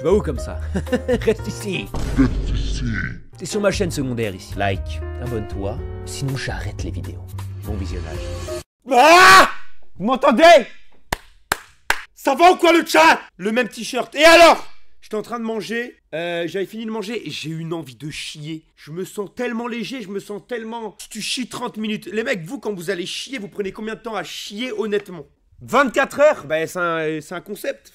Tu vas où comme ça? Reste ici. T'es sur ma chaîne secondaire ici. Like, abonne-toi, sinon j'arrête les vidéos. Bon visionnage. Ah! Vous m'entendez? Ça va ou quoi le chat? Le même t-shirt. Et alors? J'étais en train de manger, j'avais fini de manger et j'ai eu une envie de chier. Je me sens tellement léger, je me sens tellement... Tu chies 30 minutes. Les mecs, vous, quand vous allez chier, vous prenez combien de temps à chier honnêtement? 24 heures? Bah c'est un concept.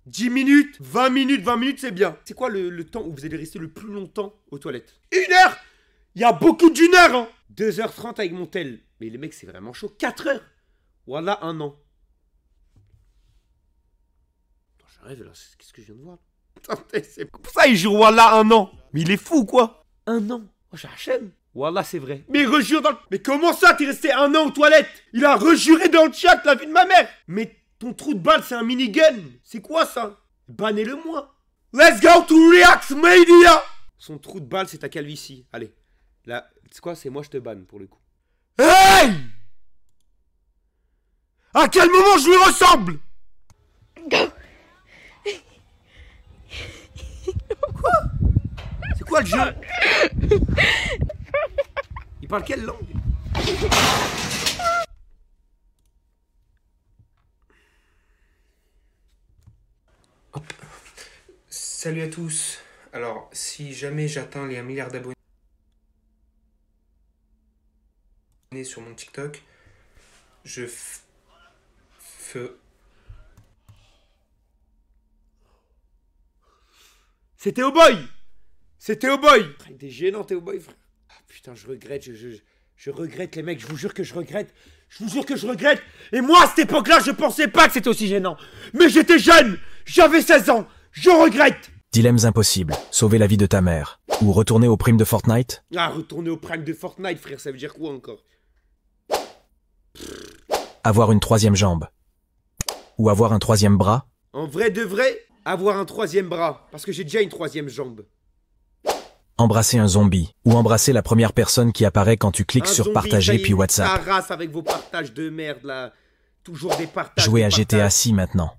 10 minutes, 20 minutes, c'est bien. C'est quoi le temps où vous allez rester le plus longtemps aux toilettes? 1 heure? Il y a beaucoup d'une heure, hein. 2h30 avec mon tel. Mais les mecs, c'est vraiment chaud. 4 heures? Voilà, 1 an. Attends, j'arrive là, qu'est-ce que je viens de voir? C'est pour ça il jure Wallah 1 an. Mais il est fou quoi? 1 an. Oh j'ai HM. Wallah c'est vrai. Mais il rejure dans le... Mais comment ça t'es resté 1 an aux toilettes? Il a rejuré dans le chat la vie de ma mère. Mais ton trou de balle c'est un minigun. C'est quoi ça? Bannez-le moi. Let's go to React Media. Son trou de balle c'est ta calvitie. Allez. Là, c'est quoi? C'est moi je te banne pour le coup. Hey! À quel moment je lui ressemble? Quoi? C'est quoi le jeu? Il parle quelle langue? Hop. Salut à tous. Alors, si jamais j'atteins les 1 milliard d'abonnés sur mon TikTok, je C'est Théo Boy. C'est Théo Boy. T'es gênant Théo Boy frère. Ah, putain je regrette, je regrette les mecs, je vous jure que je regrette. Je vous jure que je regrette. Et moi à cette époque-là je pensais pas que c'était aussi gênant. Mais j'étais jeune, j'avais 16 ans, je regrette. Dilemmes impossibles, sauver la vie de ta mère. Ou retourner au prime de Fortnite. Ah retourner au prime de Fortnite frère, ça veut dire quoi encore? Avoir une 3e jambe. Ou avoir un 3e bras. En vrai de vrai, avoir un 3e bras. Parce que j'ai déjà une 3e jambe. Embrasser un zombie. Ou embrasser la première personne qui apparaît quand tu cliques sur partager puis WhatsApp. Ta race avec vos partages de merde là. Toujours des partages. Jouer à GTA 6 maintenant.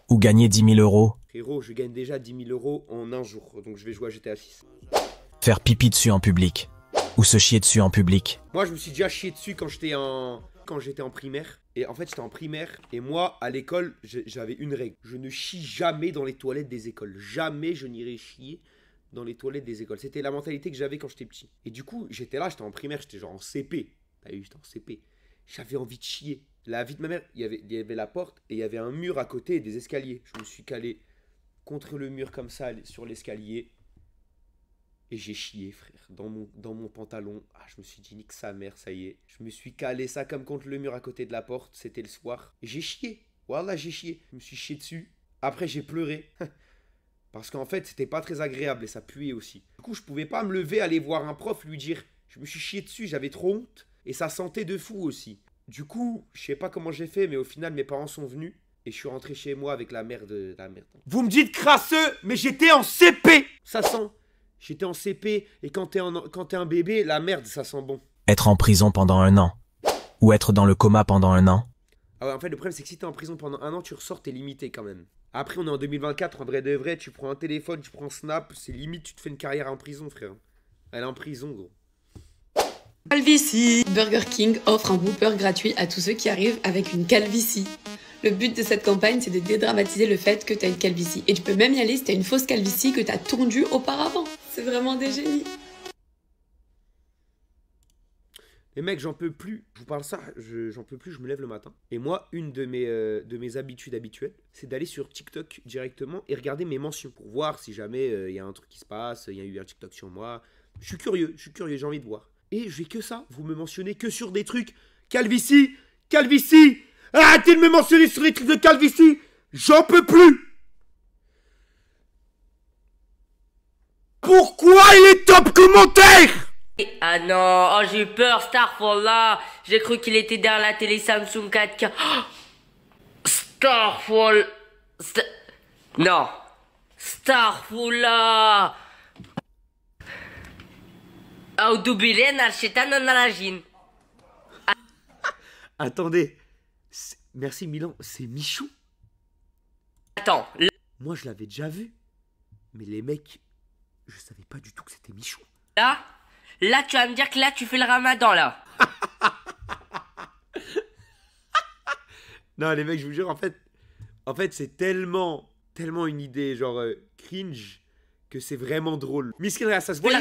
Ou gagner 10 000 euros. Frérot, je gagne déjà 10 000 euros en un jour. Donc je vais jouer à GTA 6. Faire pipi dessus en public. Ou se chier dessus en public. Moi je me suis déjà chié dessus quand j'étais en primaire. Et en fait j'étais en primaire. Et moi à l'école j'avais une règle. Je ne chie jamais dans les toilettes des écoles. Jamais je n'irai chier dans les toilettes des écoles. C'était la mentalité que j'avais quand j'étais petit. Et du coup j'étais là, j'étais en primaire, j'étais genre en CP. T'as vu, j'étais en CP. J'avais envie de chier. La vie de ma mère, il y avait la porte et il y avait un mur à côté et des escaliers. Je me suis calé contre le mur comme ça sur l'escalier. Et j'ai chié, frère, dans mon pantalon. Ah, je me suis dit, nique sa mère, ça y est. Je me suis calé ça comme contre le mur à côté de la porte. C'était le soir. Et j'ai chié. Voilà, j'ai chié. Je me suis chié dessus. Après, j'ai pleuré. Parce qu'en fait, c'était pas très agréable et ça puait aussi. Du coup, je pouvais pas me lever, aller voir un prof, lui dire, je me suis chié dessus, j'avais trop honte. Et ça sentait de fou aussi. Du coup, je sais pas comment j'ai fait, mais au final, mes parents sont venus. Et je suis rentré chez moi avec la merde. Vous me dites crasseux, mais j'étais en CP. Ça sent. J'étais en CP et quand t'es un bébé, la merde, ça sent bon. Être en prison pendant 1 an. Ou être dans le coma pendant 1 an. Ah ouais, en fait, le problème, c'est que si t'es en prison pendant 1 an, tu ressors, t'es limité quand même. Après, on est en 2024, en vrai de vrai, tu prends un téléphone, tu prends Snap, c'est limite, tu te fais une carrière en prison, frère. Elle est en prison, gros. Calvitie. Burger King offre un Whopper gratuit à tous ceux qui arrivent avec une calvitie. Le but de cette campagne, c'est de dédramatiser le fait que t'as une calvitie. Et tu peux même y aller si t'as une fausse calvitie que t'as tondue auparavant. C'est vraiment des génies. Les mecs, j'en peux plus. Je vous parle ça, j'en peux plus, je me lève le matin. Et moi, une de mes habitudes habituelles, c'est d'aller sur TikTok directement et regarder mes mentions. Pour voir si jamais il y a un truc qui se passe, il y a eu un TikTok sur moi. Je suis curieux, j'ai envie de voir. Et je fais que ça, vous me mentionnez que sur des trucs. Calvitie, calvitie. Arrêtez de me mentionner sur les trucs de calvitie. J'en peux plus. Pourquoi il est top commentaire? Ah non, oh j'ai eu peur, Starfall. J'ai cru qu'il était derrière la télé Samsung 4K. Starfall. Non. Starfall. Attendez. Merci Milan, c'est Michou. Attends. Moi je l'avais déjà vu. Mais les mecs, je savais pas du tout que c'était Michou. Là, tu vas me dire que là, tu fais le ramadan, là. Non, les mecs, je vous jure, en fait, c'est tellement une idée, genre, cringe, que c'est vraiment drôle. Miskin, ça se voit.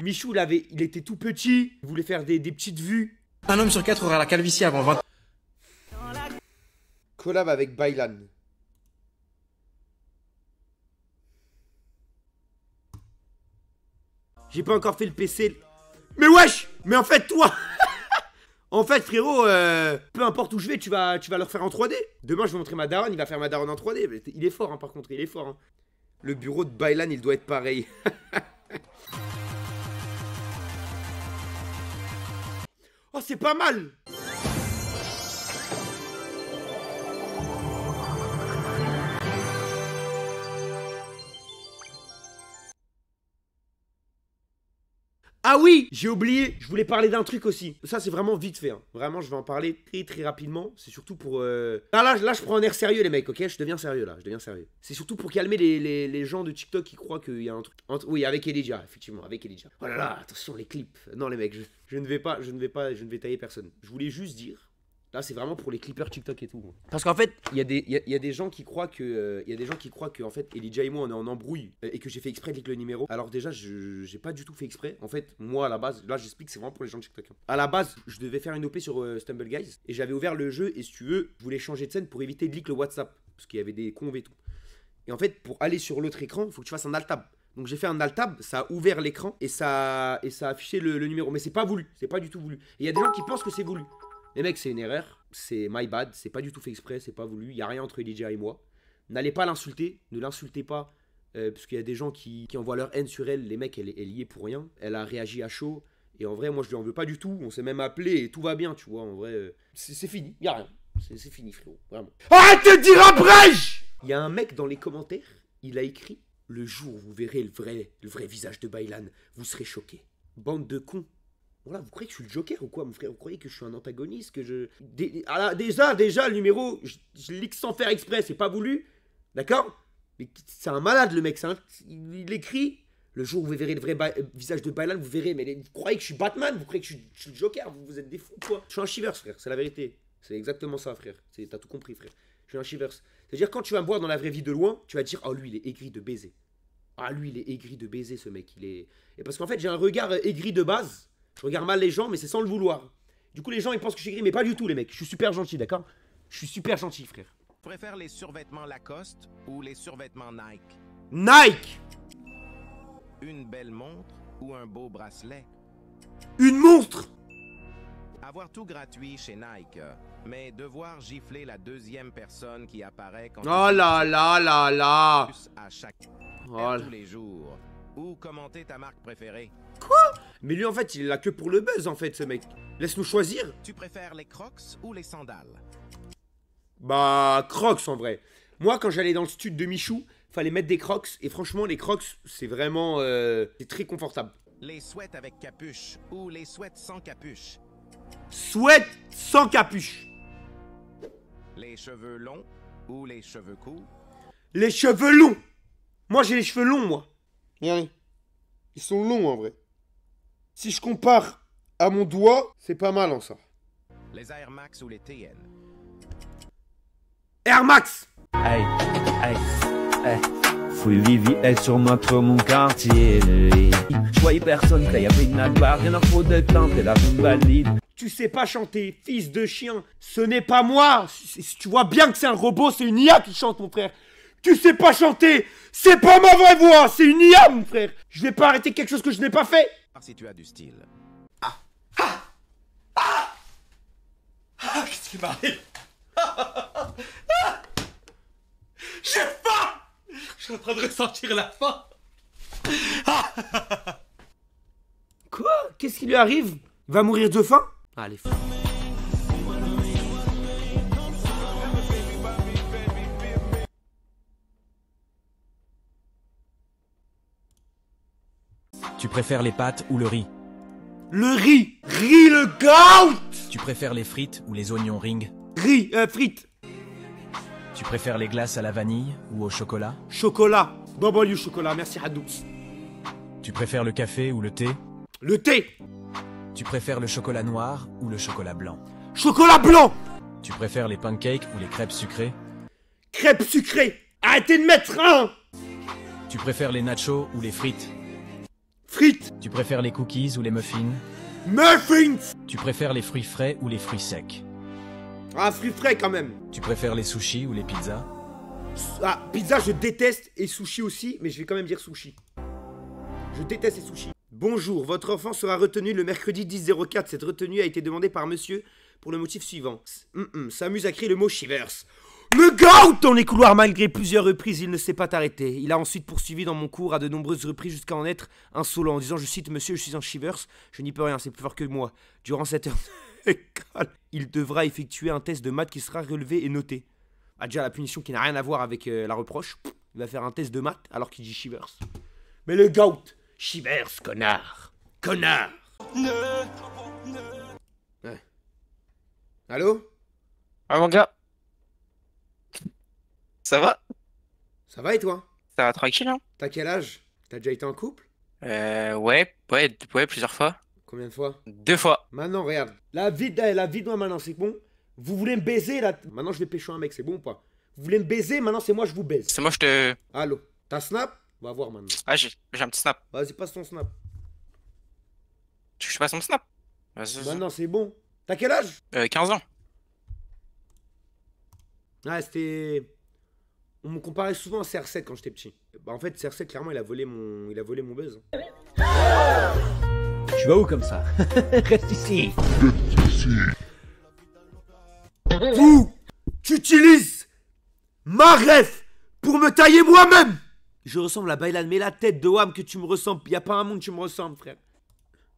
Michou, il était tout petit, il voulait faire des petites vues. Un homme sur 4 aura la calvitie avant 20 ans. Collab avec Baylan. J'ai pas encore fait le PC. Mais wesh! Mais en fait, toi! En fait, frérot, peu importe où je vais, tu vas leur faire en 3D. Demain, je vais montrer ma daronne, il va faire ma daronne en 3D. Il est fort, hein, par contre, il est fort. Hein. Le bureau de Baylan, il doit être pareil. Oh, c'est pas mal! Ah oui, j'ai oublié, je voulais parler d'un truc aussi. Ça, c'est vraiment vite fait. Hein. Vraiment, je vais en parler très rapidement. C'est surtout pour... Là, je prends un air sérieux, les mecs, ok? Je deviens sérieux, là. Je deviens sérieux. C'est surtout pour calmer les gens de TikTok qui croient qu'il y a un truc... Oui, avec Elijah, effectivement, avec Elijah. Oh là là, attention, les clips. Non, les mecs, je ne vais tailler personne. Je voulais juste dire... Là, c'est vraiment pour les clippers TikTok et tout. Parce qu'en fait, il y a des gens qui croient que... en fait, Elijah et moi, on est en embrouille et que j'ai fait exprès de cliquer le numéro. Alors déjà, j'ai pas du tout fait exprès. En fait, moi, à la base, là, j'explique, c'est vraiment pour les gens de TikTok. Hein. À la base, je devais faire une OP sur Stumble Guys et j'avais ouvert le jeu et si tu veux, je voulais changer de scène pour éviter de leak le WhatsApp. Parce qu'il y avait des conves et tout. Et en fait, pour aller sur l'autre écran, il faut que tu fasses un alt-tab. Donc j'ai fait un alt-tab, ça a ouvert l'écran et ça a affiché le numéro. Mais c'est pas voulu, c'est pas du tout voulu. Et il y a des gens qui pensent que c'est voulu. Les mecs, c'est une erreur, c'est my bad, c'est pas du tout fait exprès, c'est pas voulu, il n'y a rien entre Elijah et moi. N'allez pas l'insulter, ne l'insultez pas, parce qu'il y a des gens qui envoient leur haine sur elle, les mecs, elle y est pour rien. Elle a réagi à chaud, et en vrai, moi je lui en veux pas du tout, on s'est même appelé et tout va bien, tu vois, en vrai, c'est fini, il n'y a rien, c'est fini frérot, vraiment. Arrête de dire après! Il y a un mec dans les commentaires, il a écrit, le jour où vous verrez le vrai visage de Baylan, vous serez choqués. Bande de cons. Voilà, vous croyez que je suis le Joker ou quoi, mon frère? Vous croyez que je suis un antagoniste, que je... Déjà, le numéro, je leak sans faire exprès, c'est pas voulu. D'accord? Mais c'est un malade, le mec. Il écrit, le jour où vous verrez le vrai visage de Baylan, vous verrez. Mais vous croyez que je suis Batman? Vous croyez que je suis le Joker? Vous êtes des fous, quoi. Je suis un Shivers, frère, c'est la vérité. C'est exactement ça, frère. T'as tout compris, frère. Je suis un Shivers. C'est-à-dire, quand tu vas me voir dans la vraie vie de loin, tu vas te dire, oh, lui, il est aigri de baiser. Ah, lui, il est aigri de baiser, ce mec. Et parce qu'en fait, j'ai un regard aigri de base. Je regarde mal les gens, mais c'est sans le vouloir. Du coup, les gens, ils pensent que je suis gris, mais pas du tout, les mecs. Je suis super gentil, d'accord? Je suis super gentil, frère. Tu préfères les survêtements Lacoste ou les survêtements Nike? Nike! Une belle montre ou un beau bracelet? Une montre! Avoir tout gratuit chez Nike, mais devoir gifler la deuxième personne qui apparaît quand... Oh là là là là! À chaque... Oh tous les jours. Ou commenter ta marque préférée. Quoi? Mais lui en fait il est là que pour le buzz en fait ce mec. Laisse-nous choisir. Tu préfères les Crocs ou les sandales? Bah Crocs en vrai. Moi quand j'allais dans le studio de Michou, fallait mettre des Crocs. Et franchement les Crocs c'est vraiment c'est très confortable. Les sweats avec capuche ou les sweats sans capuche? Sweat sans capuche. Les cheveux longs ou les cheveux courts? Les cheveux longs. Moi j'ai les cheveux longs moi. Regardez. Ils sont longs en vrai. Si je compare à mon doigt, c'est pas mal en ça. Les Air Max ou les TN? Air Max! Hey, fouille Vivi, elle surmonte mon quartier. Je voyais personne quand il y avait une barre, rien à foutre de temps, t'es la valide. Tu sais pas chanter, fils de chien. Ce n'est pas moi. Tu vois bien que c'est un robot, c'est une IA qui chante, mon frère. Tu sais pas chanter, c'est pas ma vraie voix, c'est une IA, mon frère. Je vais pas arrêter quelque chose que je n'ai pas fait. Si tu as du style. Qu'est-ce qui m'arrive? J'ai faim! Je suis en train de ressentir la faim. Quoi? Qu'est-ce qui lui arrive? Il va mourir de faim? Allez, frère. Tu préfères les pâtes ou le riz? Le riz! Riz le gout! Tu préfères les frites ou les oignons ring? Riz, frites. Tu préfères les glaces à la vanille ou au chocolat? Chocolat. Bonbon du chocolat, merci Hadoux. Tu préfères le café ou le thé? Le thé. Tu préfères le chocolat noir ou le chocolat blanc? Chocolat blanc. Tu préfères les pancakes ou les crêpes sucrées? Crêpes sucrées. Arrêtez de mettre un. Tu préfères les nachos ou les frites? Frites. Tu préfères les cookies ou les muffins? Muffins. Tu préfères les fruits frais ou les fruits secs? Ah, fruits frais quand même. Tu préfères les sushis ou les pizzas? Ah, pizza je déteste et sushi aussi, mais je vais quand même dire sushi. Je déteste les sushis. Bonjour, votre enfant sera retenu le mercredi 10-04. Cette retenue a été demandée par monsieur pour le motif suivant. S'amuse à crier le mot Shivers. Le goût dans les couloirs malgré plusieurs reprises, il ne sait pas t'arrêter. Il a ensuite poursuivi dans mon cours à de nombreuses reprises jusqu'à en être insolent en disant, je cite, monsieur, je suis en Shivers, je n'y peux rien, c'est plus fort que moi. Durant cette heure d'école, il devra effectuer un test de maths qui sera relevé et noté. Ah, déjà la punition qui n'a rien à voir avec la reproche. Il va faire un test de maths alors qu'il dit Shivers. Mais le goût, Shivers, connard. Connard. Ouais. Allô? Ah mon gars. Ça va? Ça va et toi? Ça va tranquille, hein? T'as quel âge? T'as déjà été en couple? Ouais, plusieurs fois. Combien de fois? 2 fois. Maintenant, regarde. La vie de moi maintenant, c'est bon? Vous voulez me baiser là? Maintenant, je vais pécho un mec, c'est bon ou pas? Vous voulez me baiser? Maintenant, c'est moi, je vous baise. C'est moi, je te... Allô? T'as snap? On va voir maintenant. Ah, j'ai un petit snap. Vas-y, passe ton snap. Tu veux que je passe mon snap? Vas-y. Maintenant, c'est bon. T'as quel âge? 15 ans. Ah, c'était... On me comparait souvent à CR7 quand j'étais petit. Bah en fait, CR7, clairement, il a volé mon buzz. Tu vas où comme ça? Reste ici. Vous, tu utilises ma ref pour me tailler moi-même. Je ressemble à Baylan, mais la tête de Wham que tu me ressembles. Y a pas un monde qui me ressemble, frère.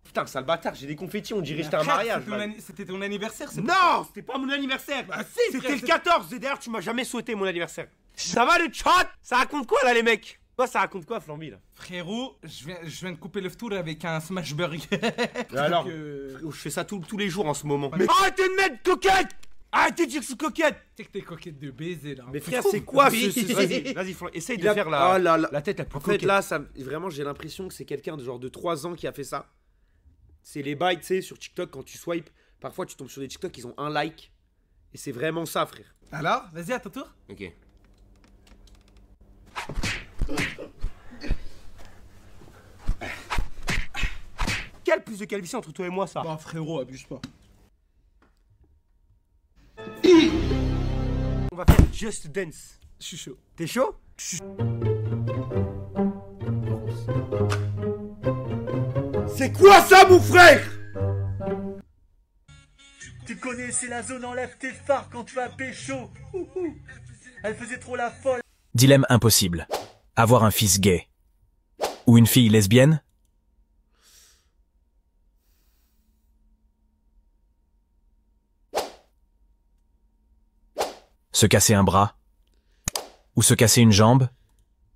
Putain, sale bâtard, j'ai des confettis, on dirait que j'étais à un mariage. C'était ton anniversaire, c'est Non, c'était pas mon anniversaire. Bah si, c'était le 14. Et d'ailleurs, tu m'as jamais souhaité mon anniversaire. Ça va le chat? Ça raconte quoi là, les mecs? Quoi, ça raconte quoi, Flamby là? Frérot, je viens de couper le tour avec un smash burger. Alors, frérot, je fais ça tous les jours en ce moment. Mais arrêtez de mettre coquette! Arrêtez de dire que je suis coquette! C'est que t'es coquette de baiser là. Mais frère, c'est quoi ce... Vas-y, essaye de faire la tête la plus coquette. En fait, là, vraiment, j'ai l'impression que c'est quelqu'un de genre de 3 ans qui a fait ça. C'est les bails, tu sais, sur TikTok, quand tu swipes, parfois tu tombes sur des TikTok, ils ont un like. Et c'est vraiment ça, frère. Alors, vas-y, à ton tour. Ok. Quelle plus de calvitie entre toi et moi, ça? Bah, frérot, abuse pas. On va faire Just Dance. Je suis chaud. T'es chaud? C'est quoi ça, mon frère? Tu connais, c'est la zone enlève tes phares quand tu vas pécho. Elle faisait trop la folle. Dilemme impossible. Avoir un fils gay. Ou une fille lesbienne? Se casser un bras? Ou se casser une jambe?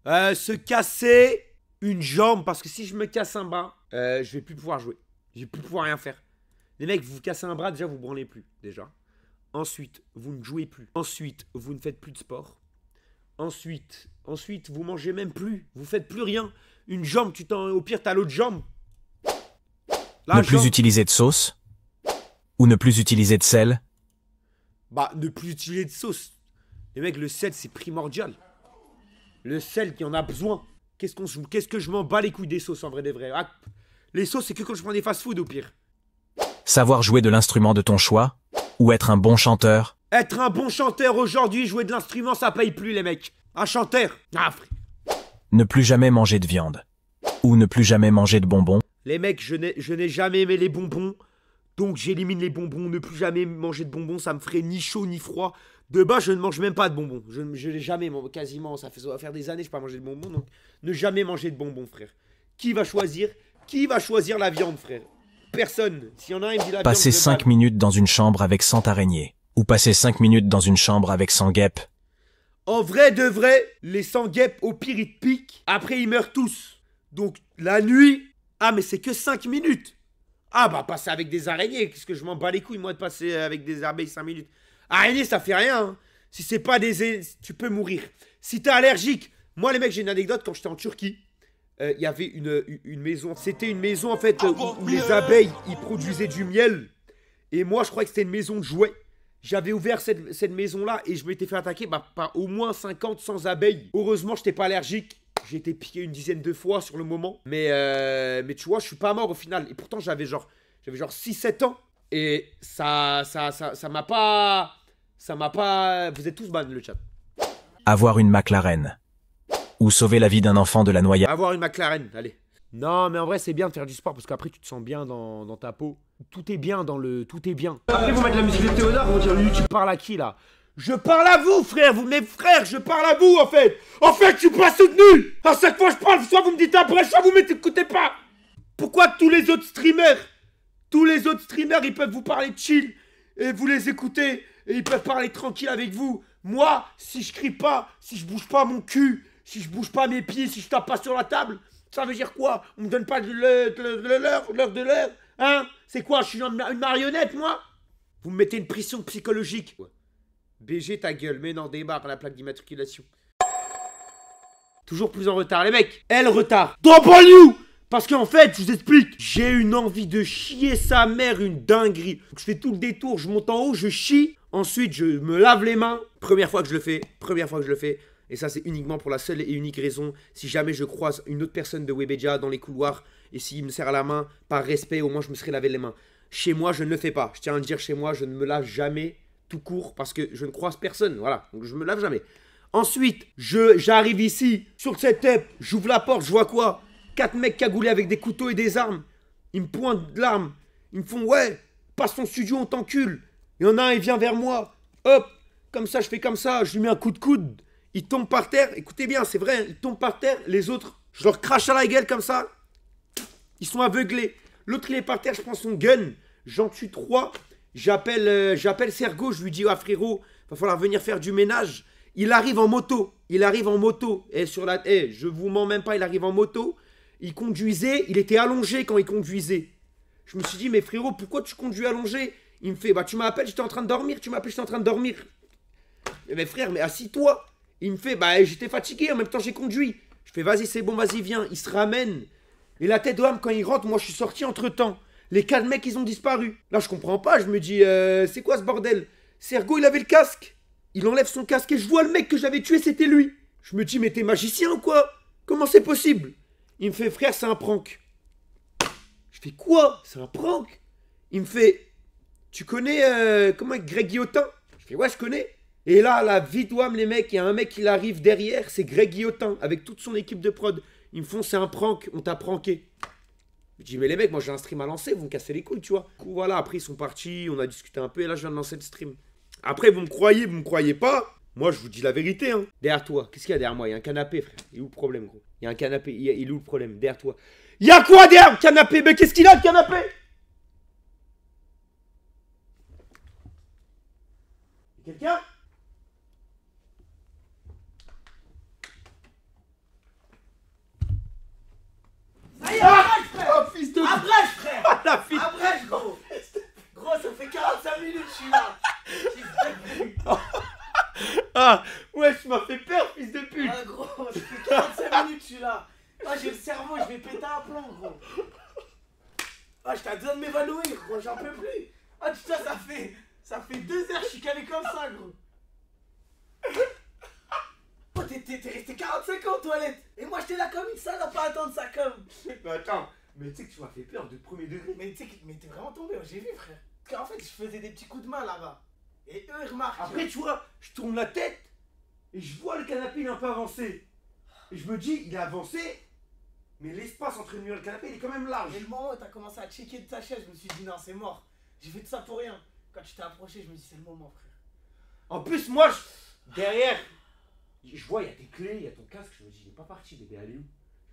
Se casser une jambe, parce que si je me casse un bras, je vais plus pouvoir jouer. Je vais plus pouvoir rien faire. Les mecs, vous cassez un bras, déjà vous branlez plus, déjà. Ensuite, vous ne jouez plus. Ensuite, vous ne faites plus de sport. Ensuite, vous mangez même plus. Vous faites plus rien. Une jambe, au pire, t'as l'autre jambe. Ne plus utiliser de sauce? Ou ne plus utiliser de sel? Bah, ne plus utiliser de sauce. Les mecs, le sel, c'est primordial. Le sel, qui en a besoin. Qu'est-ce que je m'en bats les couilles des sauces, en vrai des vrais. Ah, les sauces, c'est que quand je prends des fast-food, au pire. Savoir jouer de l'instrument de ton choix? Ou être un bon chanteur? Être un bon chanteur aujourd'hui, jouer de l'instrument, ça paye plus, les mecs. Un chanteur. Ah, frère. Ne plus jamais manger de viande? Ou ne plus jamais manger de bonbons? Les mecs, je n'ai jamais aimé les bonbons. Donc j'élimine les bonbons. Ne plus jamais manger de bonbons, ça me ferait ni chaud ni froid. De base, je ne mange même pas de bonbons. Je n'ai jamais, quasiment, ça va faire des années que je n'ai pas mangé de bonbons. Donc ne jamais manger de bonbons, frère. Qui va choisir la viande, frère? Personne. S'il y en a un, il me dit la viande. Passer 5 minutes dans une chambre avec 100 araignées. Ou passer 5 minutes dans une chambre avec 100 guêpes. En vrai de vrai, les 100 guêpes, au pire, ils te piquent. Après, ils meurent tous. Donc, la nuit... Ah, mais c'est que 5 minutes. Ah, bah, passer avec des araignées. Qu'est-ce que je m'en bats les couilles, moi, de passer avec des abeilles 5 minutes. Araignée, ça fait rien. Hein. Si c'est pas des... Tu peux mourir. Si t'es allergique... Moi, les mecs, j'ai une anecdote. Quand j'étais en Turquie, il y avait une maison. C'était une maison, en fait, où les abeilles, ils produisaient du miel. Et moi, je croyais que c'était une maison de jouets. J'avais ouvert cette maison-là et je m'étais fait attaquer par au moins 50, 100 abeilles. Heureusement, j'étais pas allergique. J'ai été piqué une dizaine de fois sur le moment. Mais tu vois, je suis pas mort au final. Et pourtant, j'avais genre 6-7 ans. Et ça m'a pas... Vous êtes tous ban, le chat. Avoir une McLaren. Ou sauver la vie d'un enfant de la noyade. Avoir une McLaren, allez. Non, mais en vrai, c'est bien de faire du sport parce qu'après, tu te sens bien dans ta peau. Tout est bien Tout est bien. Après, ils vont mettre la musique de Théodore, ils vont dire, lui, tu parles à qui, là? Je parle à vous, frère, vous, mes frères, je parle à vous, en fait. En fait, je suis pas soutenu. À chaque fois, je parle, soit vous me dites après, soit vous m'écoutez pas. Pourquoi tous les autres streamers, ils peuvent vous parler chill et vous les écoutez et ils peuvent parler tranquille avec vous. Moi, si je crie pas, si je bouge pas mon cul, si je bouge pas mes pieds, si je tape pas sur la table, ça veut dire quoi? On me donne pas l'heure de l'heure, hein? C'est quoi? Je suis une marionnette, moi? Vous me mettez une pression psychologique. BG ta gueule, mais non, débarque la plaque d'immatriculation. Toujours plus en retard, les mecs. Elle retard. Drop on you! Parce qu'en fait, je vous explique, j'ai une envie de chier sa mère, une dinguerie. Donc, je fais tout le détour, je monte en haut, je chie. Ensuite, je me lave les mains. Première fois que je le fais. Et ça, c'est uniquement pour la seule et unique raison. Si jamais je croise une autre personne de Webedia dans les couloirs et s'il me serre la main, par respect, au moins je me serais lavé les mains. Chez moi, je ne le fais pas. Je tiens à le dire, chez moi, je ne me lave jamais tout court parce que je ne croise personne. Voilà, donc je me lave jamais. Ensuite, j'arrive ici, sur le setup, j'ouvre la porte, je vois quoi? 4 mecs cagoulés avec des couteaux et des armes. Ils me pointent de l'arme. Ils me font, ouais, passe ton studio, on t'encule. Il y en a un, il vient vers moi. Hop, comme ça, je fais comme ça, je lui mets un coup de coude. Il tombe par terre, écoutez bien, c'est vrai, il tombe par terre. Les autres, je leur crache à la gueule comme ça. Ils sont aveuglés. L'autre, il est par terre, je prends son gun. J'en tue 3. J'appelle Sergo, je lui dis, ah frérot, va falloir venir faire du ménage. Il arrive en moto. Et je vous mens même pas, il arrive en moto. Il conduisait, il était allongé quand il conduisait. Je me suis dit, mais frérot, pourquoi tu conduis allongé? Il me fait, bah tu m'appelles, j'étais en train de dormir. Mais frère, mais assis-toi. Il me fait, bah j'étais fatigué, en même temps j'ai conduit. Je fais, vas-y, c'est bon, vas-y, viens. Il se ramène. Et la tête d'homme, quand il rentre, moi je suis sorti entre temps. Les 4 mecs, ils ont disparu. Là, je comprends pas, je me dis, c'est quoi ce bordel? Sergo, il avait le casque. Il enlève son casque et je vois le mec que j'avais tué, c'était lui. Je me dis, mais t'es magicien ou quoi? Comment c'est possible? Il me fait, frère, c'est un prank. Je fais, quoi? C'est un prank? Il me fait, tu connais, comment, Greg Guillotin? Je fais, ouais, je connais. Et là, vite, ouam, les mecs, il y a un mec qui arrive derrière, c'est Greg Guillotin, avec toute son équipe de prod. Ils me font, c'est un prank, on t'a pranké. Je dis, mais les mecs, moi j'ai un stream à lancer, vous me cassez les couilles, tu vois. Du coup, voilà, après ils sont partis, on a discuté un peu, et là je viens de lancer le stream. Après, vous me croyez pas? Moi, je vous dis la vérité, hein. Derrière toi, qu'est-ce qu'il y a derrière moi? Il y a un canapé, frère. Il est où le problème, gros? Il y a un canapé, il est où le problème? Derrière toi. Il y a quoi derrière le canapé? Mais qu'est-ce qu'il a, le canapé? Quelqu'un? Allez, Ah, abrège, frère! oh, fils de... Abrège, frère! Ah, la fille... Abrège, gros! Gros, ça fait 45 minutes, je suis là! Ah, ouais, tu m'as fait peur, fils de pute! Ah, gros, ça fait 45 minutes, je suis là! Ah, j'ai le cerveau, je vais péter un plomb, gros! Ah, je t'ai besoin de m'évanouir, gros, j'en peux plus! Ah, putain, ça fait 2 heures que je suis calé comme ça, gros! Oh, t'es resté 45 ans aux toilettes! Et moi, j'étais là comme une salope à attendre ça comme! Mais attends, mais tu sais que tu m'as fait peur de premier degré. Mais tu sais, mais t'es vraiment tombé, j'ai vu, frère! Parce qu'en fait, je faisais des petits coups de main là-bas. Et eux, ils remarquent. Après, tu vois, je tourne la tête et je vois le canapé, il est un peu avancé. Et je me dis, il est avancé, mais l'espace entre le mur et le canapé, il est quand même large. Et le moment où t'as commencé à checker de ta chaise, je me suis dit, non, c'est mort. J'ai fait tout ça pour rien. Quand tu t'es approché, je me dis, c'est le moment, frère. En plus, moi, derrière, je vois, il y a tes clés, il y a ton casque. Je me dis, il est pas parti, bébé, allez où?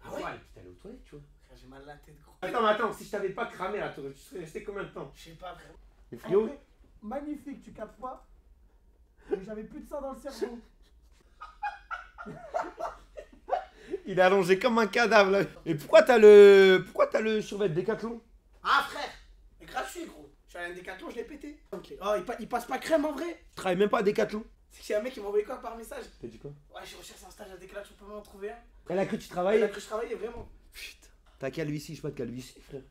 Ah ouais? Il est allé aux toilettes, tu vois. Frère, j'ai mal à la tête, gros. Attends, si je t'avais pas cramé là, tu serais resté combien de temps? Je sais pas, frère. Mais frérot, Après, magnifique, tu captes pas? Mais j'avais plus de sang dans le cerveau. il est allongé comme un cadavre là. Et pourquoi t'as le survêt Décathlon? Ah, frère, c'est gratuit, gros. Je suis allé à un Décathlon, je l'ai pété. Ok. Oh, il passe pas crème en vrai? Tu travailles même pas à Décathlon? C'est qu'il y a un mec qui m'a envoyé quoi par message? T'as dit quoi? Ouais, je recherche un stage à décalage, tu peux m'en trouver un? Elle a cru que tu Elle travaillais? a cru que je travaillais vraiment. Putain. T'as calvitie, je pas de calvitie, frère.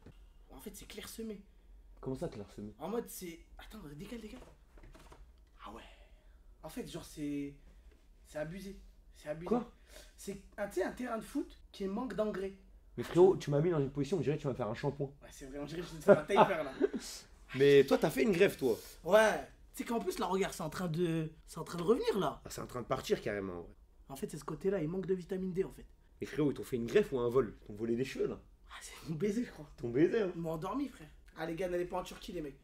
En fait, c'est clairsemé. Comment ça, clairsemé? En mode, c'est. Attends, décale. Ah ouais. En fait, genre, c'est. C'est abusé. C'est abusé. Quoi? C'est un terrain de foot qui manque d'engrais. Mais frérot, tu m'as mis dans une position où on dirait que tu vas faire un shampoing. Ouais, c'est vrai, on dirait que je vais te faire un taper là. Mais toi, t'as fait une greffe, toi. Ouais. Tu sais qu'en plus, là, regarde, c'est en train de revenir là. Ah, c'est en train de partir carrément. En fait, c'est ce côté-là, il manque de vitamine D en fait. Mais frérot, ils t'ont fait une greffe ou un vol? Ils t'ont volé des cheveux là. Ah, c'est mon baiser, je crois. Ton baiser, hein. Ils m'ont endormi, frère. Ah, les gars, n'allez pas en Turquie, les mecs.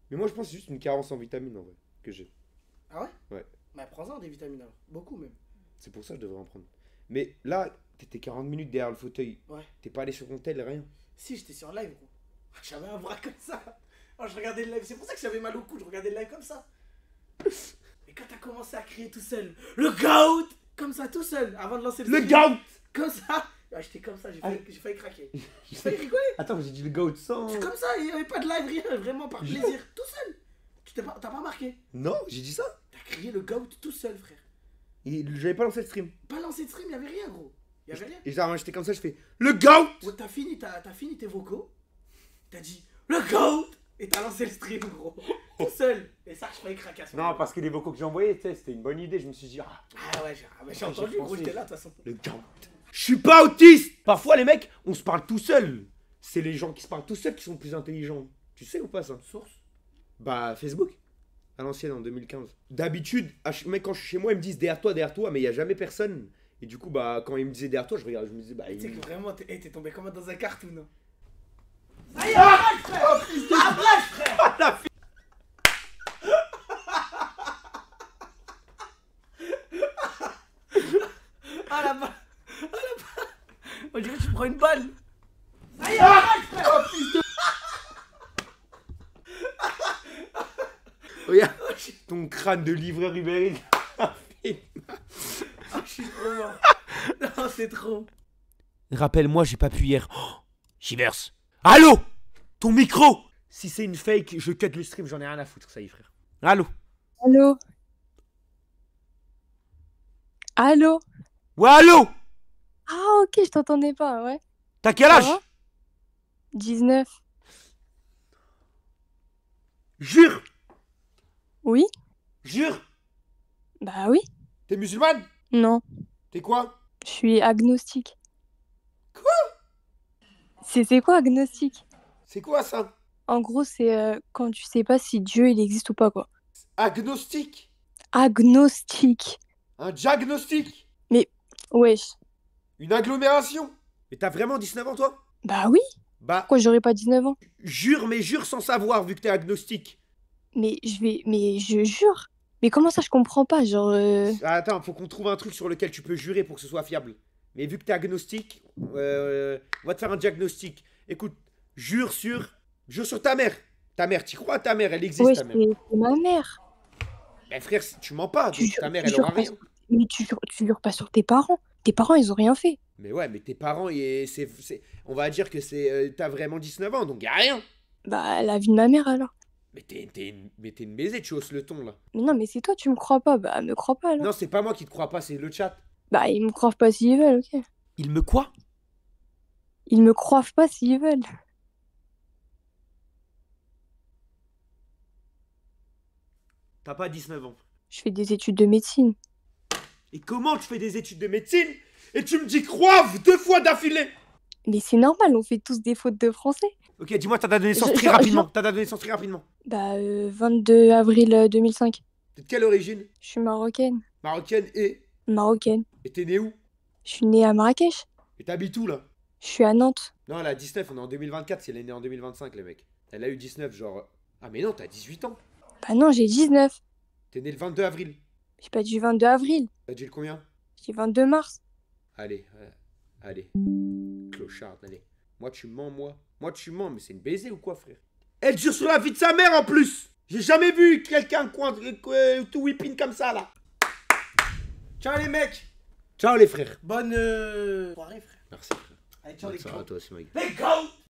Mais moi, je pense que c'est juste une carence en vitamines en vrai que j'ai. Ah ouais? Ouais. Bah, prends-en des vitamines alors. Beaucoup même. C'est pour ça que je devrais en prendre. Mais là, t'étais 40 minutes derrière le fauteuil. Ouais. T'es pas allé sur ton tel, rien. Si, j'étais sur live, gros. J'avais un bras comme ça. Oh, je regardais le live. C'est pour ça que j'avais mal au cou. Je regardais le live comme ça. Et quand t'as commencé à crier tout seul, le GOAT! Comme ça, tout seul, avant de lancer le GOAT! Comme ça. Ah, j'étais comme ça, j'ai failli craquer. J'ai failli rigoler. Attends, j'ai dit le GOAT sans. C'est comme ça, il n'y avait pas de live, rien, vraiment par plaisir. Tout seul. T'as pas remarqué? Non, j'ai dit ça. T'as crié le GOAT tout seul, frère. Et j'avais pas lancé le stream. Pas lancé de stream, il y avait rien, gros. Il y avait rien. Et genre, j'étais comme ça, je fais le GOAT! Ouais, t'as fini tes vocaux. T'as dit le GOAT! Et t'as lancé le stream, gros. Tout seul. Et ça, je failli craquer à ce moment. Non, parce que les vocaux que j'ai envoyés, tu sais, c'était une bonne idée. Je me suis dit, ah. Ah ouais, j'ai entendu, gros, j'étais là, de toute façon. Le GOAT. Je suis pas autiste! Parfois, les mecs, on se parle tout seul. C'est les gens qui se parlent tout seuls qui sont plus intelligents. Tu sais ou pas ça? Source? Bah, Facebook. À l'ancienne, en 2015. D'habitude, mec, quand je suis chez moi, ils me disent derrière toi, mais il y a jamais personne. Et du coup, bah, quand ils me disaient derrière toi, je regarde, je me disais, bah. Tu sais que vraiment, t'es tombé comme dans un cartoon, non? Aïe, frère! Oh, fils de bref, frère! Ah, la fille! Ah la balle! Ah la balle! On dirait que tu prends une balle! Aïe, frère! Oh, fils de. Regarde, ton crâne de livreur Uber Eats. Ah, je suis trop mort. Non, c'est trop. Rappelle-moi, j'ai pas pu hier. Oh, Shivers. Allô? Ton micro? Si c'est une fake, je cut le stream, j'en ai rien à foutre, ça y est, frère. Allô? Allô? Allô? Ouais, allô? Ah, ok, je t'entendais pas, ouais. T'as quel âge? 19. Jure? Oui? Jure? Bah oui. T'es musulmane? Non. T'es quoi? Je suis agnostique. Quoi? C'est quoi agnostique? C'est quoi ça? En gros, c'est quand tu sais pas si Dieu il existe ou pas, quoi. Agnostique? Agnostique. Un diagnostic? Mais, wesh. Une agglomération? Mais t'as vraiment 19 ans, toi? Bah oui. Bah. Pourquoi j'aurais pas 19 ans? Jure, mais jure sans savoir, vu que t'es agnostique. Mais je jure. Mais comment ça, je comprends pas, genre... Attends, faut qu'on trouve un truc sur lequel tu peux jurer pour que ce soit fiable. Mais vu que t'es agnostique, on va te faire un diagnostic. Écoute, jure sur ta mère. Ta mère, t'y crois, ta mère, elle existe, Ouais, ta mère. c'est ma mère. Mais frère, tu mens pas, donc ta mère, elle jures aura pas rien. Mais tu jures pas sur tes parents. Tes parents, ils ont rien fait. Mais ouais, mais tes parents, on va dire que c'est t'as vraiment 19 ans, donc y a rien. Bah, la vie de ma mère, alors. Mais t'es une baisée, tu hausses le ton, là. Mais non, mais c'est toi, tu me crois pas. Bah, me crois pas, alors. Non, c'est pas moi qui te crois pas, c'est le chat. Bah, ils me croient pas s'ils veulent, ok. Il me quoi? Ils me croient pas s'ils veulent. T'as pas 19 ans. Je fais des études de médecine. Et comment tu fais des études de médecine et tu me dis croive 2 fois d'affilée? Mais c'est normal, on fait tous des fautes de français. Ok, dis-moi ta date de naissance très rapidement. Ta date de naissance très rapidement. Bah, 22 avril 2005. T'es de quelle origine? Je suis marocaine. Marocaine et? Marocaine. Et t'es née où? Je suis née à Marrakech. Et t'habites où, là? Je suis à Nantes. Non, elle a 19, on est en 2024, si elle est née en 2025, les mecs. Elle a eu 19, genre... Ah mais non, t'as 18 ans. Bah non, j'ai 19. T'es né le 22 avril. J'ai pas dit 22 avril. T'as dit le combien? J'ai 22 mars. Allez, allez. Clochard, allez. Moi tu mens, moi. Moi tu mens, mais c'est une baisée ou quoi, frère? Elle jure sur la vie de sa mère en plus. J'ai jamais vu quelqu'un tout whipping comme ça, là. Ciao les mecs. Ciao les frères. Bonne soirée, frère. Merci, frère. Allez, ciao Bonne les soirée gars. à toi aussi, mec. Les gars.